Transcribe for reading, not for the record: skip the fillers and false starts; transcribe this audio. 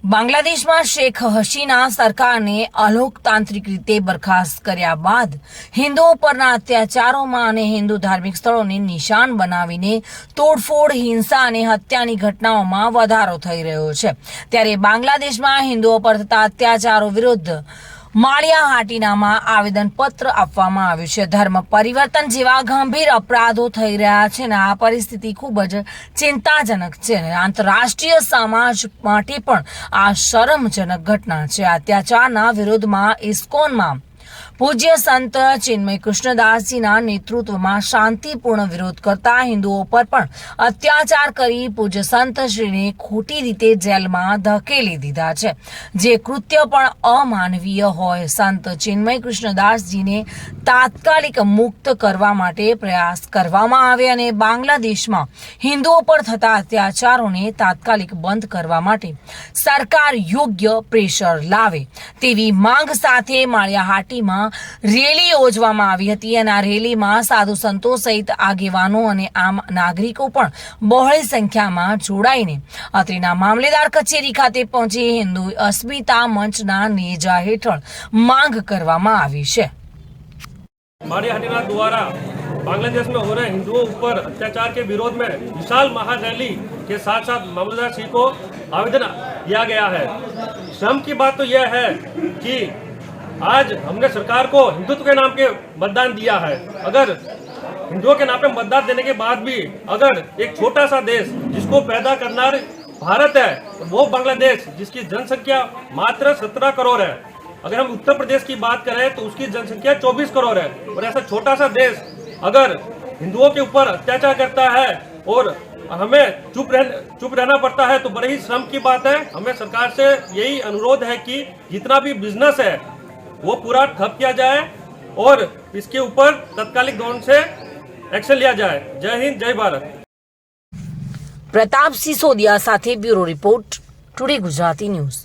બાંગ્લાદેશમાં શેખ હસીના સરકારને અલોકતાંત્રિક રીતે બરખાસ્ત કર્યા બાદ હિન્દુઓ પરના અત્યાચારોમાં અને હિન્દુ ધાર્મિક સ્થળોને નિશાન બનાવીને તોડફોડ, હિંસા અને હત્યાની ઘટનાઓમાં વધારો થઈ રહ્યો છે। ત્યારે બાંગ્લાદેશમાં હિન્દુઓ પર થતા અત્યાચારો વિરુદ્ધ માળિયા હાટીનામાં આવેદનપત્ર આપવામાં આવ્યું છે। ધર્મ પરિવર્તન જેવા ગંભીર અપરાધો થઈ રહ્યા છે અને આ પરિસ્થિતિ ખૂબ જ ચિંતાજનક છે અને આંતરરાષ્ટ્રીય સમાજ માટે પણ આ શરમજનક ઘટના છે। અત્યાચારના વિરોધમાં ઇસ્કોનમાં પૂજ્ય સંત ચિન્મય કૃષ્ણદાસજીના નેતૃત્વમાં શાંતિપૂર્ણ વિરોધ કરતા હિન્દુઓ પર પણ અત્યાચાર કરી પૂજ્ય સંત શ્રીને ખોટી રીતે જેલમાં ધકેલી દીધા છે, જે કૃત્ય પણ અમાનવીય હોય। સંત ચિન્મય કૃષ્ણદાસજીને તાત્કાલિક મુક્ત કરવા માટે પ્રયાસ કરવામાં આવે અને બાંગ્લાદેશમાં હિન્દુઓ પર થતા અત્યાચારોને તાત્કાલિક બંધ કરવા માટે સરકાર યોગ્ય પ્રેશર લાવે તેવી માંગ સાથે માળિયા હાટીમાં રેલી યોજવામાં આવી હતી અને આ રેલીમાં સાધુ સંતો સહિત આગેવાનો અને આમ નાગરિકો પણ બહોળી સંખ્યામાં જોડાઈને અત્રેના મામલેદાર કચેરી ખાતે પહોંચી હિન્દુ અસ્મિતા મંચના નેજા હેઠળ માંગ કરવામાં આવી છે। माड़िया हाटीनाथ द्वारा बांग्लादेश में हो रहे हिंदुओं ऊपर अत्याचार के विरोध में विशाल महारैली के साथ साथ मामलेदार श्री को आवेदन किया गया है। श्रम की बात तो यह है कि आज हमने सरकार को हिंदुत्व के नाम के मतदान दिया है। अगर हिंदुओं के नाम पे मतदान देने के बाद भी अगर एक छोटा सा देश जिसको पैदा करना भारत है, वो बांग्लादेश जिसकी जनसंख्या मात्र 17 करोड़ है, अगर हम उत्तर प्रदेश की बात करें तो उसकी जनसंख्या 24 करोड़ है, और ऐसा छोटा सा देश अगर हिंदुओं के ऊपर अत्याचार करता है और हमें चुप रहना पड़ता है तो बड़े ही श्रम की बात है। हमें सरकार से यही अनुरोध है कि जितना भी बिजनेस है वो पूरा ठप किया जाए और इसके ऊपर तत्कालिक दौर से एक्शन लिया जाए। जय हिंद, जय भारत। प्रताप सिसोदिया साथे bureau report, today Gujarati news.